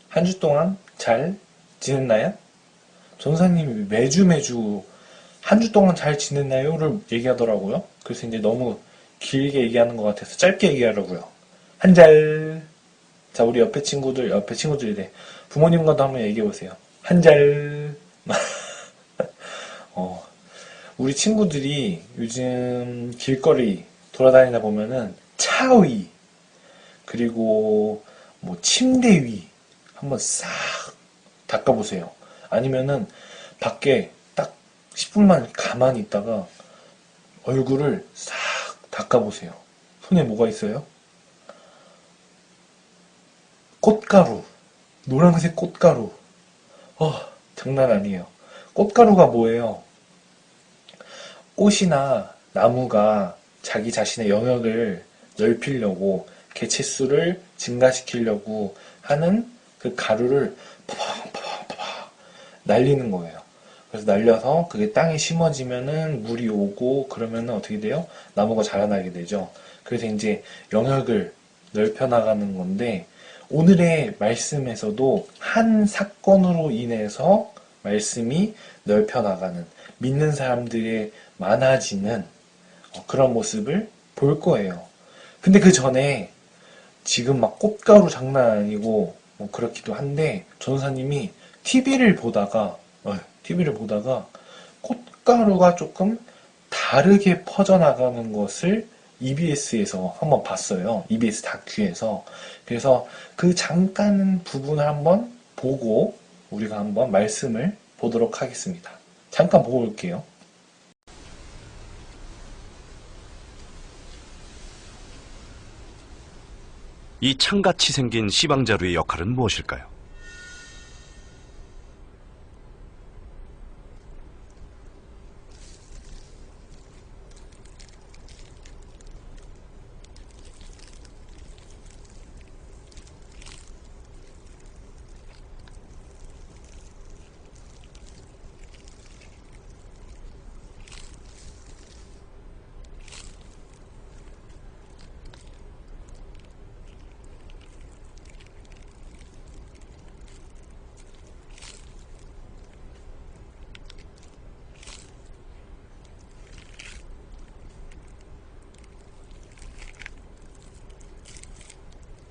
한 주 동안 잘 지냈나요? 전사님이 매주 한 주 동안 잘 지냈나요?를 얘기하더라고요. 그래서 이제 너무 길게 얘기하는 것 같아서 짧게 얘기하려고요. 한 잘. 자, 우리 옆에 친구들이래. 부모님과도 한번 얘기해보세요. 한 잘. 어, 우리 친구들이 요즘 길거리 돌아다니다 보면은 차 위, 그리고 뭐 침대 위 한번 싹 닦아보세요. 아니면은 밖에 딱 10분만 가만히 있다가 얼굴을 싹 닦아보세요. 손에 뭐가 있어요? 꽃가루. 노란색 꽃가루. 장난 아니에요. 꽃가루가 뭐예요? 꽃이나 나무가 자기 자신의 영역을 넓히려고 개체수를 증가시키려고 하는 그 가루를 파박파박파박 날리는 거예요. 그래서 날려서 그게 땅에 심어지면은 물이 오고 그러면은 어떻게 돼요? 나무가 자라나게 되죠. 그래서 이제 영역을 넓혀 나가는 건데 오늘의 말씀에서도 한 사건으로 인해서 말씀이 넓혀 나가는 믿는 사람들의 많아지는 그런 모습을 볼 거예요. 근데 그 전에 지금 막 꽃가루 장난 아니고 뭐 그렇기도 한데 전사님이 TV를 보다가 꽃가루가 조금 다르게 퍼져나가는 것을 EBS에서 한번 봤어요. EBS 다큐에서. 그래서 그 잠깐 부분을 한번 보고 우리가 한번 말씀을 보도록 하겠습니다. 잠깐 보고 올게요. 이 창같이 생긴 씨방자루의 역할은 무엇일까요?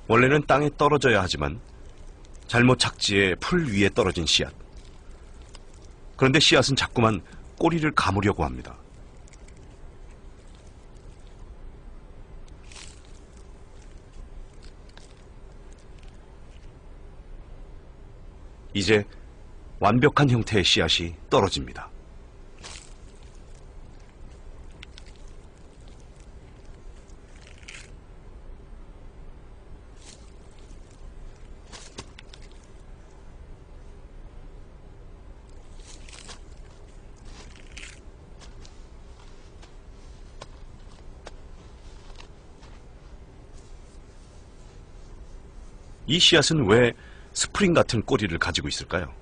원래는 땅에 떨어져야 하지만 잘못 착지해 풀 위에 떨어진 씨앗. 그런데 씨앗은 자꾸만 꼬리를 감으려고 합니다. 이제 완벽한 형태의 씨앗이 떨어집니다. 이 씨앗은 왜 스프링 같은 꼬리를 가지고 있을까요?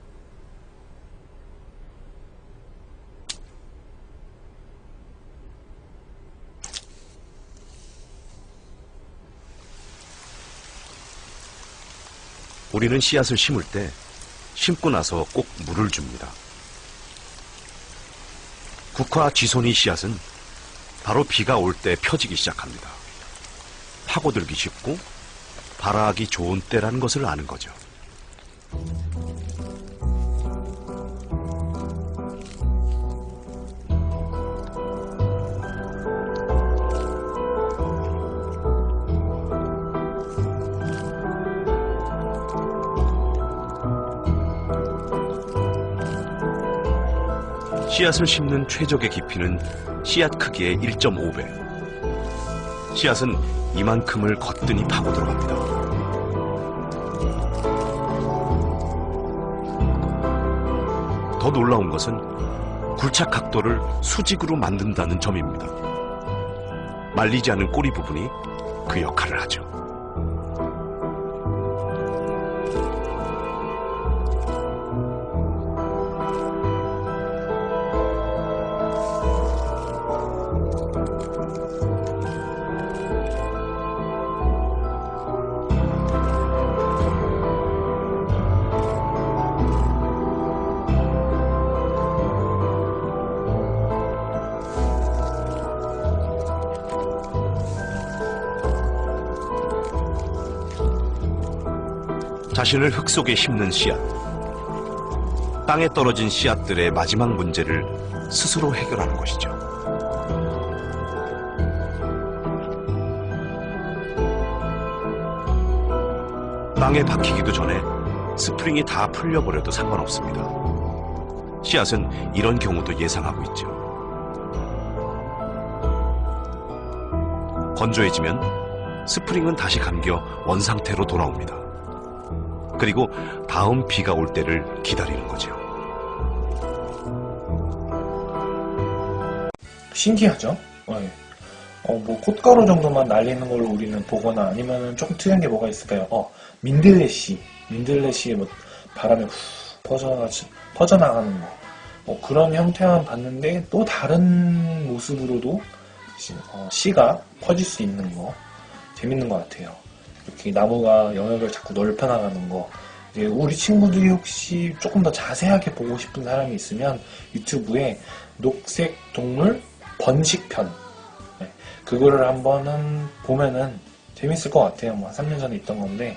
우리는 씨앗을 심을 때 심고 나서 꼭 물을 줍니다. 국화 쥐손이 씨앗은 바로 비가 올 때 펴지기 시작합니다. 파고들기 쉽고 발아하기 좋은 때라는 것을 아는 거죠. 씨앗을 심는 최적의 깊이는 씨앗 크기의 1.5배. 씨앗은 이만큼을 거뜬히 파고 들어갑니다. 더 놀라운 것은 굴착 각도를 수직으로 만든다는 점입니다. 말리지 않은 꼬리 부분이 그 역할을 하죠. 자신을 흙 속에 심는 씨앗. 땅에 떨어진 씨앗들의 마지막 문제를 스스로 해결하는 것이죠. 땅에 박히기도 전에 스프링이 다 풀려버려도 상관없습니다. 씨앗은 이런 경우도 예상하고 있죠. 건조해지면 스프링은 다시 감겨 원상태로 돌아옵니다. 그리고 다음 비가 올 때를 기다리는 거죠. 신기하죠? 네. 뭐 꽃가루 정도만 날리는 걸로 우리는 보거나 아니면 조금 특이한 게 뭐가 있을까요? 민들레씨 뭐 바람에 후 퍼져나가는 거. 뭐 그런 형태만 봤는데 또 다른 모습으로도 씨가 퍼질 수 있는 거 재밌는 것 같아요. 이렇게 나무가 영역을 자꾸 넓혀나가는 거. 이제 우리 친구들이 혹시 조금 더 자세하게 보고 싶은 사람이 있으면 유튜브에 녹색 동물 번식편 그거를 한번은 보면은 재밌을 것 같아요. 뭐 3년 전에 있던 건데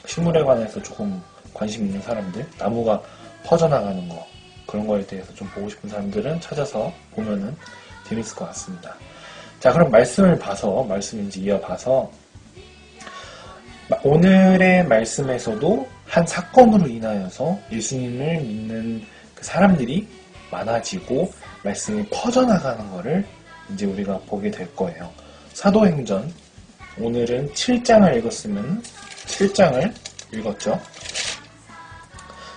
식물에 관해서 조금 관심 있는 사람들, 나무가 퍼져나가는 거 그런 거에 대해서 좀 보고 싶은 사람들은 찾아서 보면은 재밌을 것 같습니다. 자, 그럼 말씀을 이제 이어봐서 오늘의 말씀에서도 한 사건으로 인하여서 예수님을 믿는 그 사람들이 많아지고 말씀이 퍼져나가는 거를 이제 우리가 보게 될 거예요. 사도행전 오늘은 7장을 읽었으면 7장을 읽었죠.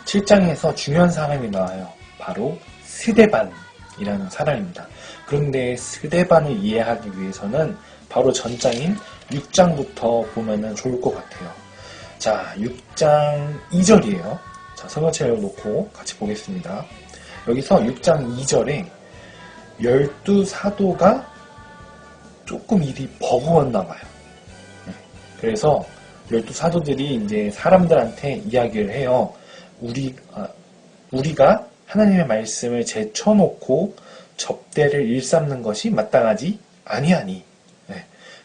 7장에서 중요한 사람이 나와요. 바로 스데반이라는 사람입니다. 그런데 스데반을 이해하기 위해서는 바로 전장인 6장부터 보면은 좋을 것 같아요. 자, 6장 2절이에요. 자, 성경책을 놓고 같이 보겠습니다. 여기서 6장 2절에 12사도가 조금 일이 버거웠나 봐요. 그래서 12사도들이 이제 사람들한테 이야기를 해요. 우리가 하나님의 말씀을 제쳐놓고 접대를 일삼는 것이 마땅하지 아니하니.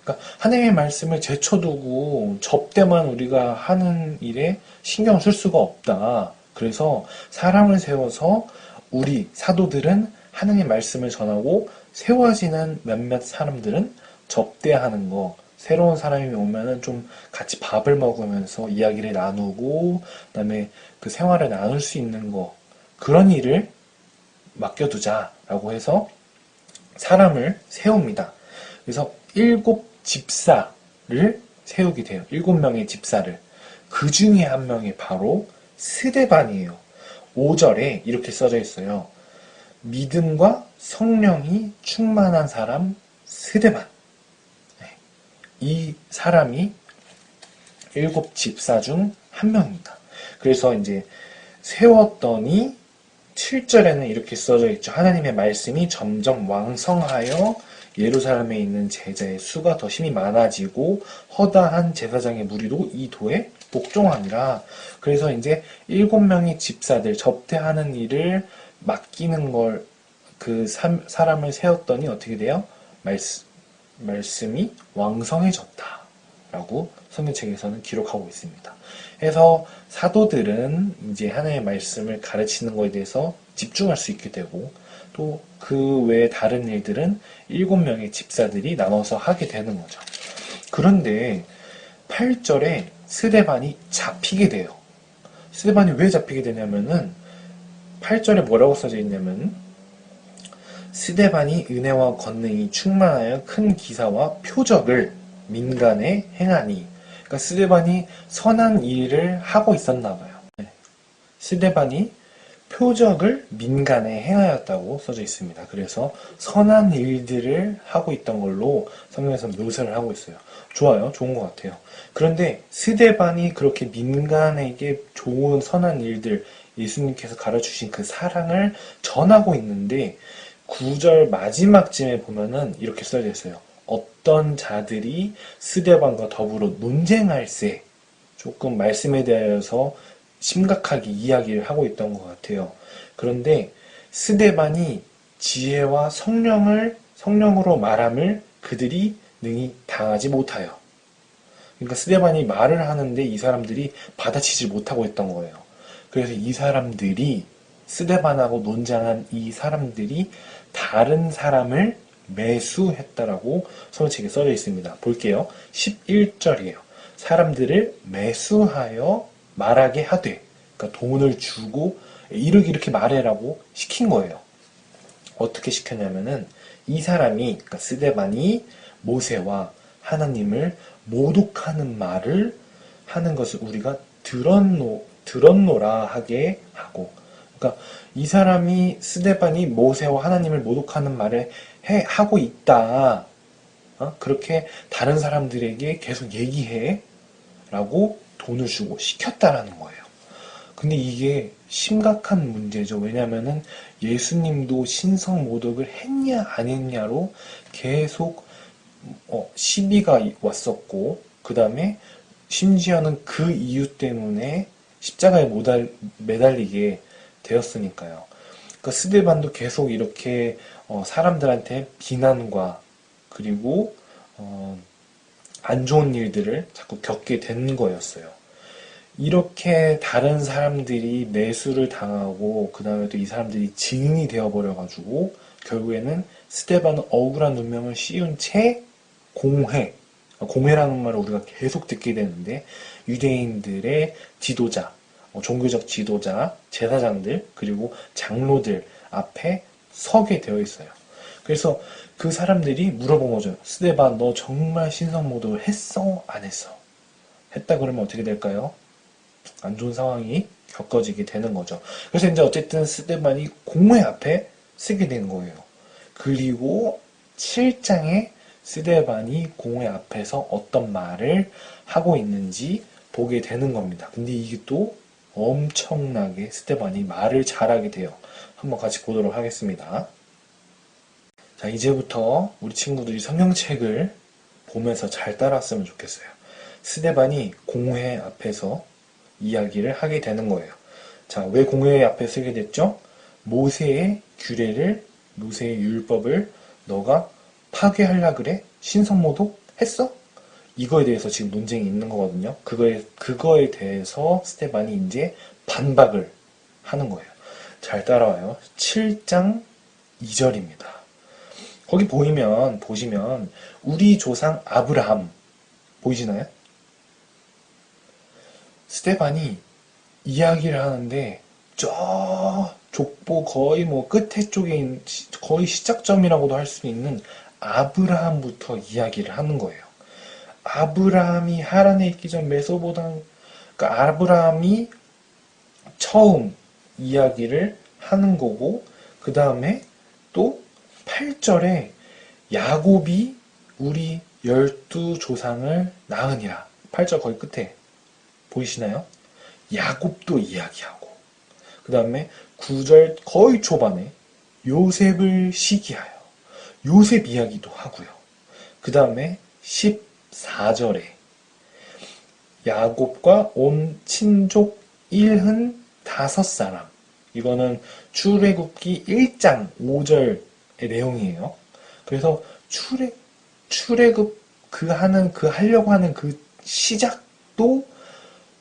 그러니까 하나님의 말씀을 제쳐두고 접대만 우리가 하는 일에 신경 쓸 수가 없다. 그래서 사람을 세워서 우리 사도들은 하나님의 말씀을 전하고 세워지는 몇몇 사람들은 접대하는 거. 새로운 사람이 오면은 좀 같이 밥을 먹으면서 이야기를 나누고 그다음에 그 생활을 나눌 수 있는 거. 그런 일을 맡겨두자라고 해서 사람을 세웁니다. 그래서 7 집사를 세우게 돼요. 7명의 집사를. 그 중에 한 명이 바로 스데반이에요. 5절에 이렇게 써져 있어요. 믿음과 성령이 충만한 사람 스데반. 이 사람이 7 집사 중 한 명입니다. 그래서 이제 세웠더니 7절에는 이렇게 써져 있죠. 하나님의 말씀이 점점 왕성하여 예루살렘에 있는 제자의 수가 더 힘이 많아지고 허다한 제사장의 무리도 이 도에 복종하니라. 그래서 이제 7명의 집사들 접대하는 일을 맡기는 걸 그 사람을 세웠더니 어떻게 돼요? 말씀이 왕성해졌다라고 성경책에서는 기록하고 있습니다. 그래서 사도들은 이제 하나님의 말씀을 가르치는 것에 대해서 집중할 수 있게 되고 또 그 외에 다른 일들은 7명의 집사들이 나눠서 하게 되는 거죠. 그런데 8절에 스데반이 잡히게 돼요. 스데반이 왜 잡히게 되냐면은 8절에 뭐라고 써져 있냐면 스데반이 은혜와 권능이 충만하여 큰 기사와 표적을 민간에 행하니. 그러니까 스데반이 선한 일을 하고 있었나 봐요. 스데반이 표적을 민간에 행하였다고 써져 있습니다. 그래서 선한 일들을 하고 있던 걸로 성경에서 묘사를 하고 있어요. 좋아요. 좋은 것 같아요. 그런데 스데반이 그렇게 민간에게 좋은 선한 일들, 예수님께서 가르쳐주신 그 사랑을 전하고 있는데 9절 마지막쯤에 보면은 이렇게 써져 있어요. 어떤 자들이 스데반과 더불어 논쟁할세. 조금 말씀에 대하여서 심각하게 이야기를 하고 있던 것 같아요. 그런데 스데반이 지혜와 성령으로 말함을 그들이 능히 당하지 못하여. 그러니까 스데반이 말을 하는데 이 사람들이 받아치지 못하고 있던 거예요. 그래서 이 사람들이 스데반하고 논쟁한 이 사람들이 다른 사람을 매수했다라고 서론책에 써져 있습니다. 볼게요. 11절이에요. 사람들을 매수하여 말하게 하되, 그러니까 돈을 주고 이렇게 말해라고 시킨 거예요. 어떻게 시켰냐면은 이 사람이, 그러니까 스데반이 모세와 하나님을 모독하는 말을 하는 것을 우리가 들었노라 하게 하고, 그러니까 이 사람이 스데반이 모세와 하나님을 모독하는 말을 하고 있다. 그렇게 다른 사람들에게 계속 얘기해 라고 돈을 주고 시켰다라는 거예요. 근데 이게 심각한 문제죠. 왜냐면은 예수님도 신성 모독을 했냐 안 했냐로 계속 시비가 왔었고, 그 다음에 심지어는 그 이유 때문에 십자가에 매달리게 되었으니까요. 그러니까 스데반도 계속 이렇게 사람들한테 비난과 그리고 안 좋은 일들을 자꾸 겪게 된 거였어요. 이렇게 다른 사람들이 매수를 당하고 그 다음에 또 이 사람들이 증인이 되어버려가지고 결국에는 스데반은 억울한 누명을 씌운 채 공회라는 말을 우리가 계속 듣게 되는데, 유대인들의 지도자, 종교적 지도자, 제사장들, 그리고 장로들 앞에 서게 되어 있어요. 그래서 그 사람들이 물어본 거죠. 스데반, 너 정말 신성모독을 했어? 안 했어? 했다 그러면 어떻게 될까요? 안 좋은 상황이 겪어지게 되는 거죠. 그래서 이제 어쨌든 스데반이 공회 앞에 쓰게 된 거예요. 그리고 7장에 스데반이 공회 앞에서 어떤 말을 하고 있는지 보게 되는 겁니다. 근데 이게 또 엄청나게 스데반이 말을 잘하게 돼요. 한번 같이 보도록 하겠습니다. 자, 이제부터 우리 친구들이 성경책을 보면서 잘 따라왔으면 좋겠어요. 스데반이 공회 앞에서 이야기를 하게 되는 거예요. 자, 왜 공회 앞에 쓰게 됐죠? 모세의 규례를, 모세의 율법을 너가 파괴하려 그래? 신성모독 했어? 이거에 대해서 지금 논쟁이 있는 거거든요. 그거에 대해서 스데반이 이제 반박을 하는 거예요. 잘 따라와요. 7장 2절입니다. 거기 보시면 우리 조상 아브라함 보이시나요? 스데반이 이야기를 하는데 저 족보 거의 끝에 쪽에 거의 시작점이라고도 할 수 있는 아브라함부터 이야기를 하는 거예요. 아브라함이 하란에 있기 전 메소보담, 그러니까 아브라함이 처음 이야기를 하는 거고, 그 다음에 또 8절에 야곱이 우리 12조상을 낳으니라. 8절 거의 끝에 보이시나요? 야곱도 이야기하고, 그 다음에 9절 거의 초반에 요셉을 시기하여 요셉 이야기도 하고요. 그 다음에 14절에 야곱과 온 친족 75사람, 이거는 출애굽기 1장 5절의 내용이에요. 그래서 출애굽 하려고 하는 그 시작도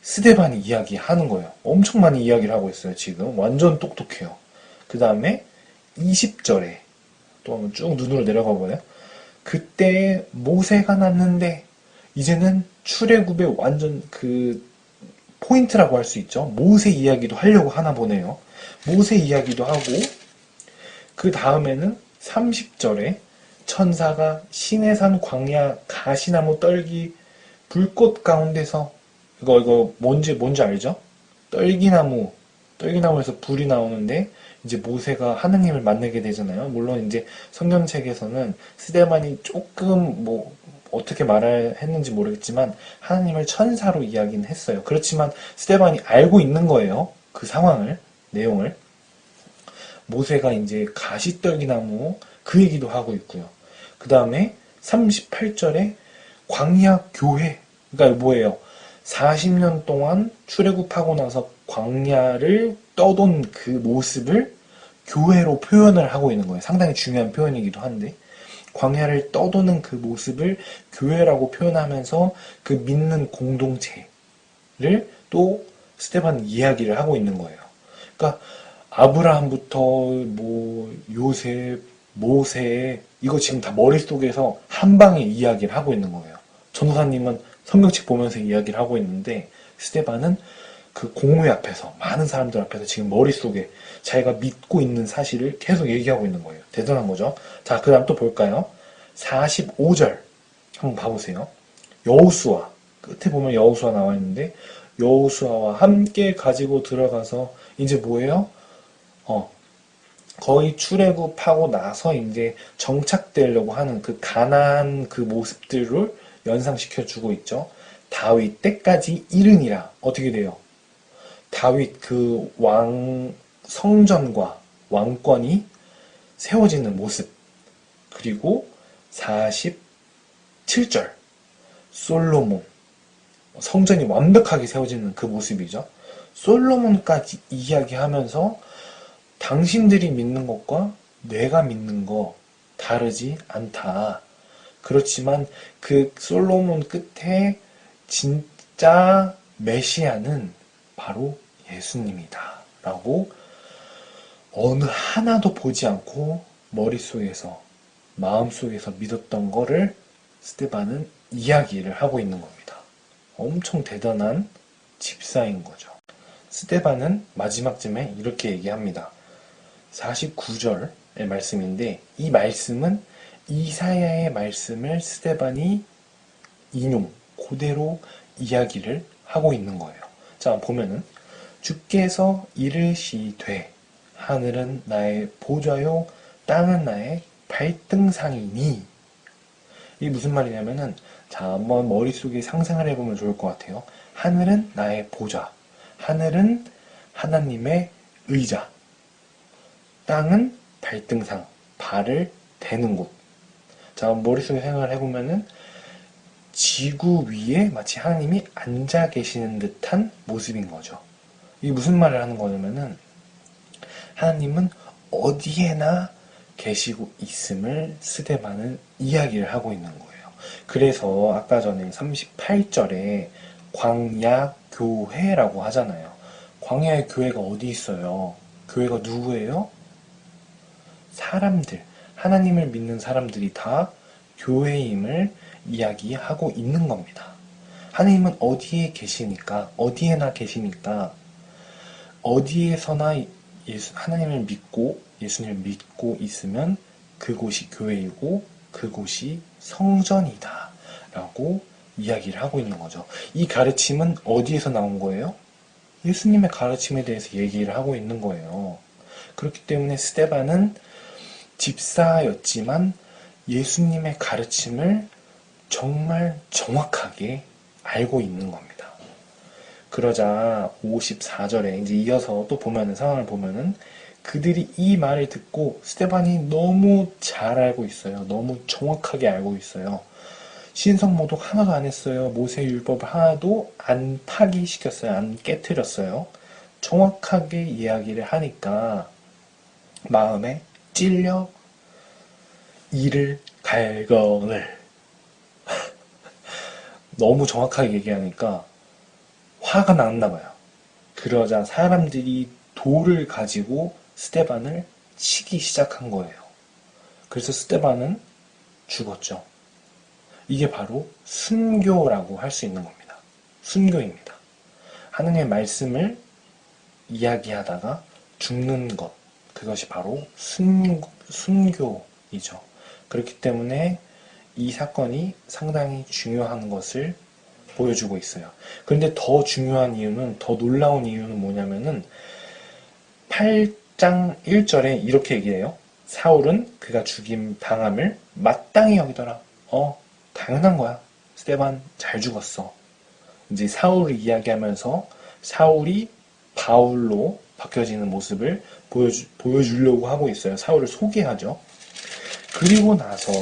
스데반이 이야기하는 거예요. 엄청 많이 이야기를 하고 있어요. 지금 완전 똑똑해요. 그 다음에 20절에 또 한번 쭉 눈으로 내려가 보네요. 그때 모세가 났는데, 이제는 출애굽의 완전 그 포인트라고 할 수 있죠. 모세 이야기도 하려고 하나 보네요. 모세 이야기도 하고, 그 다음에는 30절에 천사가 시내산 광야 가시나무 떨기 불꽃 가운데서, 이거 뭔지 알죠? 떨기나무에서 불이 나오는데 이제 모세가 하느님을 만나게 되잖아요. 물론 이제 성경책에서는 스데반이 조금 어떻게 했는지 모르겠지만 하느님을 천사로 이야기는 했어요. 그렇지만 스데반이 알고 있는 거예요. 그 상황을, 내용을. 모세가 이제 가시떨기나무 그 얘기도 하고 있고요. 그 다음에 38절에 광야 교회, 그러니까 뭐예요? 40년 동안 출애굽하고 나서 광야를 떠돈 그 모습을 교회로 표현을 하고 있는 거예요. 상당히 중요한 표현이기도 한데, 광야를 떠도는 그 모습을 교회라고 표현하면서 그 믿는 공동체를 또 스데반은 이야기를 하고 있는 거예요. 그러니까 아브라함부터 뭐 요셉, 모세 이거 지금 다 머릿속에서 한 방에 이야기를 하고 있는 거예요. 전도사님은 성경책 보면서 이야기를 하고 있는데 스데반은 그 공회 앞에서 많은 사람들 앞에서 지금 머릿속에 자기가 믿고 있는 사실을 계속 얘기하고 있는 거예요. 대단한 거죠. 자, 그 다음 또 볼까요? 45절 한번 봐보세요. 여호수아 끝에 보면 여호수아 나와 있는데 여호수아와 함께 가지고 들어가서 이제 뭐예요? 거의 출애굽하고 나서 이제 정착되려고 하는 그 가나안 그 모습들을 연상시켜 주고 있죠. 다윗 때까지 이르니라. 어떻게 돼요? 다윗 그 성전과 왕권이 세워지는 모습. 그리고 47절 솔로몬 성전이 완벽하게 세워지는 그 모습이죠. 솔로몬까지 이야기하면서 당신들이 믿는 것과 내가 믿는 거 다르지 않다. 그렇지만 그 솔로몬 끝에 진짜 메시아는 바로 예수님이다. 라고 어느 하나도 보지 않고 머릿속에서 마음속에서 믿었던 거를 스데반은 이야기를 하고 있는 겁니다. 엄청 대단한 집사인 거죠. 스데반은 마지막쯤에 이렇게 얘기합니다. 49절의 말씀인데 이 말씀은 이사야의 말씀을 스데반이 그대로 이야기를 하고 있는 거예요. 자, 보면은 주께서 이르시되 하늘은 나의 보좌요 땅은 나의 발등상이니. 이게 무슨 말이냐면은 자, 한번 머릿속에 상상을 해보면 좋을 것 같아요. 하늘은 나의 보좌, 하늘은 하나님의 의자, 땅은 발등상, 발을 대는 곳. 자, 머릿속에 생각을 해보면은 지구 위에 마치 하나님이 앉아 계시는 듯한 모습인 거죠. 이게 무슨 말을 하는 거냐면은 하나님은 어디에나 계시고 있음을 스데반은 이야기를 하고 있는 거예요. 그래서 아까 전에 38절에 광야교회라고 하잖아요. 광야의 교회가 어디 있어요? 교회가 누구예요? 사람들, 하나님을 믿는 사람들이 다 교회임을 이야기하고 있는 겁니다. 하나님은 어디에 계시니까, 어디에나 계시니까, 어디에서나 하나님을 믿고 예수님을 믿고 있으면 그곳이 교회이고 그곳이 성전이다 라고 이야기를 하고 있는 거죠. 이 가르침은 어디에서 나온 거예요? 예수님의 가르침에 대해서 얘기를 하고 있는 거예요. 그렇기 때문에 스데반은 집사였지만 예수님의 가르침을 정말 정확하게 알고 있는 겁니다. 그러자 54절에 이제 이어서 또 보면은 상황을 보면은 그들이 이 말을 듣고 스데반이 너무 잘 알고 있어요. 너무 정확하게 알고 있어요. 신성모독 하나도 안 했어요. 모세의 율법을 하나도 안 파기시켰어요. 안 깨트렸어요. 정확하게 이야기를 하니까 마음에 찔려 이를 갈거늘 너무 정확하게 얘기하니까 화가 났나 봐요. 그러자 사람들이 돌을 가지고 스데반을 치기 시작한 거예요. 그래서 스데반은 죽었죠. 이게 바로 순교라고 할 수 있는 겁니다. 순교입니다. 하나님의 말씀을 이야기하다가 죽는 것, 그것이 바로 순교이죠. 그렇기 때문에 이 사건이 상당히 중요한 것을 보여주고 있어요. 그런데 더 중요한 이유는, 더 놀라운 이유는 뭐냐면은 8장 1절에 이렇게 얘기해요. 사울은 그가 죽임 당함을 마땅히 여기더라. 당연한 거야. 스데반 잘 죽었어. 이제 사울을 이야기하면서 사울이 바울로 바뀌어지는 모습을 보여주려고 하고 있어요. 사울을 소개하죠. 그리고 나서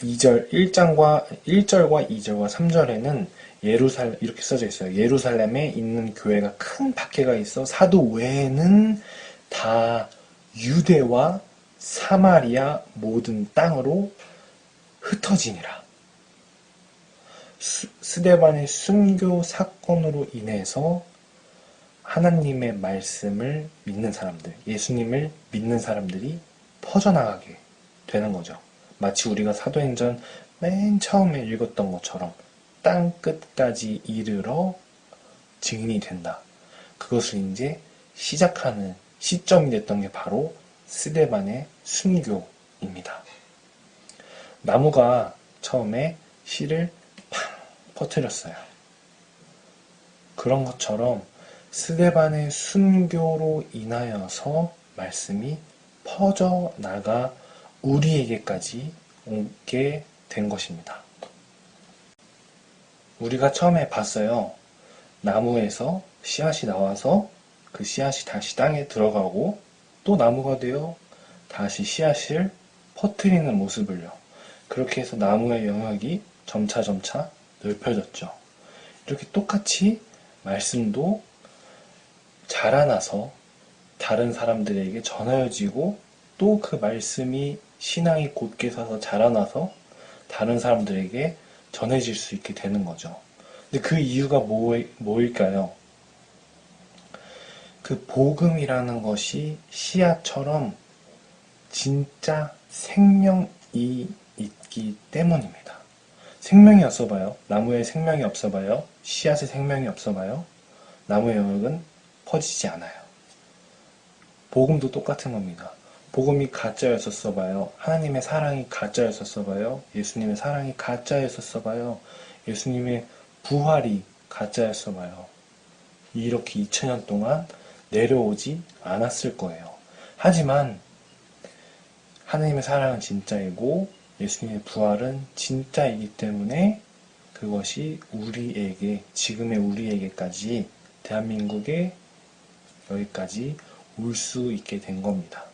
1절과 2절과 3절에는 이렇게 써져 있어요. 예루살렘에 있는 교회가 큰 박해가 있어 사도 외에는 다 유대와 사마리아 모든 땅으로 흩어지니라. 스데반의 순교 사건으로 인해서 하나님의 말씀을 믿는 사람들, 예수님을 믿는 사람들이 퍼져나가게 되는 거죠. 마치 우리가 사도행전 맨 처음에 읽었던 것처럼 땅 끝까지 이르러 증인이 된다. 그것을 이제 시작하는 시점이 됐던 게 바로 스데반의 순교입니다. 나무가 처음에 씨를 팡 퍼뜨렸어요. 그런 것처럼 스데반의 순교로 인하여서 말씀이 퍼져나가 우리에게까지 오게 된 것입니다. 우리가 처음에 봤어요. 나무에서 씨앗이 나와서 그 씨앗이 다시 땅에 들어가고 또 나무가 되어 다시 씨앗을 퍼뜨리는 모습을요. 그렇게 해서 나무의 영역이 점차 넓혀졌죠. 이렇게 똑같이 말씀도 자라나서 다른 사람들에게 전하여지고 또 그 말씀이 신앙이 곧게 서서 자라나서 다른 사람들에게 전해질 수 있게 되는 거죠. 근데 그 이유가 뭐일까요? 그 복음이라는 것이 씨앗처럼 진짜 생명이 있기 때문입니다. 생명이 없어봐요. 나무에 생명이 없어봐요. 씨앗에 생명이 없어봐요. 나무의 영역은 퍼지지 않아요. 복음도 똑같은 겁니다. 복음이 가짜였었어봐요. 하나님의 사랑이 가짜였었어봐요. 예수님의 사랑이 가짜였었어봐요. 예수님의 부활이 가짜였어봐요. 이렇게 2000년 동안 내려오지 않았을 거예요. 하지만 하나님의 사랑은 진짜이고 예수님의 부활은 진짜이기 때문에 그것이 우리에게, 지금의 우리에게까지, 대한민국에 여기까지 올 수 있게 된 겁니다.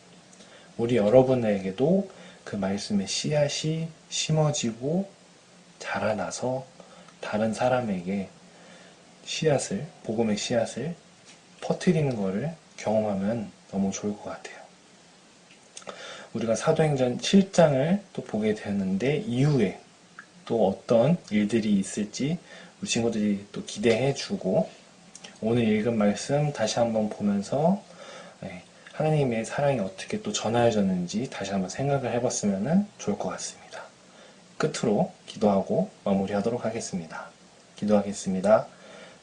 우리 여러분에게도 그 말씀의 씨앗이 심어지고 자라나서 다른 사람에게 씨앗을, 복음의 씨앗을 퍼뜨리는 것을 경험하면 너무 좋을 것 같아요. 우리가 사도행전 7장을 또 보게 되는데 이후에 또 어떤 일들이 있을지 우리 친구들이 또 기대해주고 오늘 읽은 말씀 다시 한번 보면서 하나님의 사랑이 어떻게 또 전하여졌는지 다시 한번 생각을 해봤으면 좋을 것 같습니다. 끝으로 기도하고 마무리하도록 하겠습니다. 기도하겠습니다.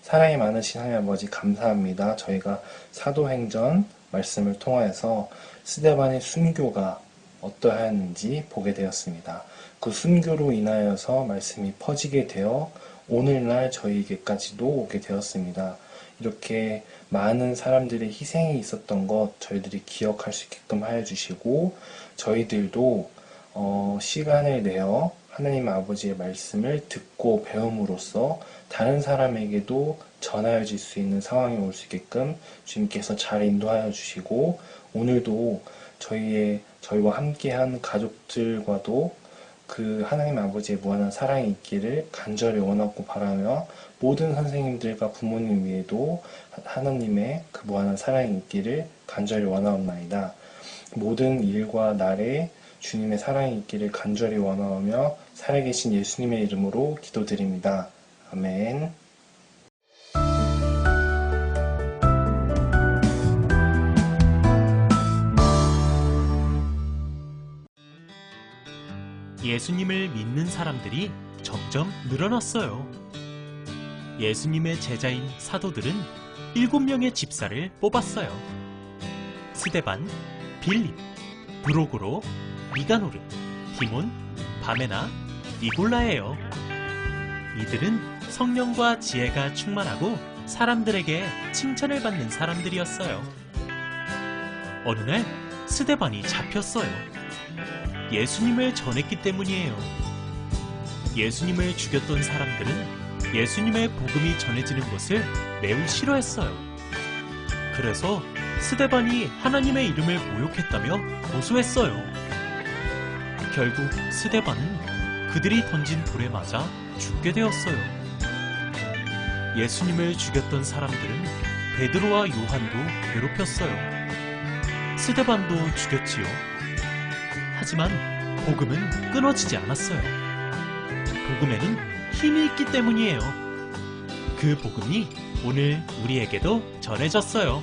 사랑이 많으신 하나님 아버지 감사합니다. 저희가 사도행전 말씀을 통하여서 스데반의 순교가 어떠하였는지 보게 되었습니다. 그 순교로 인하여서 말씀이 퍼지게 되어 오늘날 저희에게까지도 오게 되었습니다. 이렇게 많은 사람들의 희생이 있었던 것 저희들이 기억할 수 있게끔 하여 주시고 저희들도 시간을 내어 하나님 아버지의 말씀을 듣고 배움으로써 다른 사람에게도 전하여질 수 있는 상황이 올 수 있게끔 주님께서 잘 인도하여 주시고 오늘도 저희와 함께한 가족들과도 그 하나님 아버지의 무한한 사랑이 있기를 간절히 원하고 바라며 모든 선생님들과 부모님 위에도 하나님의 그 무한한 사랑이 있기를 간절히 원하옵나이다. 모든 일과 날에 주님의 사랑이 있기를 간절히 원하오며 살아계신 예수님의 이름으로 기도드립니다. 아멘. 예수님을 믿는 사람들이 점점 늘어났어요. 예수님의 제자인 사도들은 7명의 집사를 뽑았어요. 스데반, 빌립, 브로고로, 니가노르, 디몬, 바메나, 니골라예요. 이들은 성령과 지혜가 충만하고 사람들에게 칭찬을 받는 사람들이었어요. 어느 날 스데반이 잡혔어요. 예수님을 전했기 때문이에요. 예수님을 죽였던 사람들은 예수님의 복음이 전해지는 것을 매우 싫어했어요. 그래서 스데반이 하나님의 이름을 모욕했다며 고소했어요. 결국 스데반은 그들이 던진 돌에 맞아 죽게 되었어요. 예수님을 죽였던 사람들은 베드로와 요한도 괴롭혔어요. 스데반도 죽였지요. 하지만 복음은 끊어지지 않았어요. 복음에는 힘이 있기 때문이에요. 그 복음이 오늘 우리에게도 전해졌어요.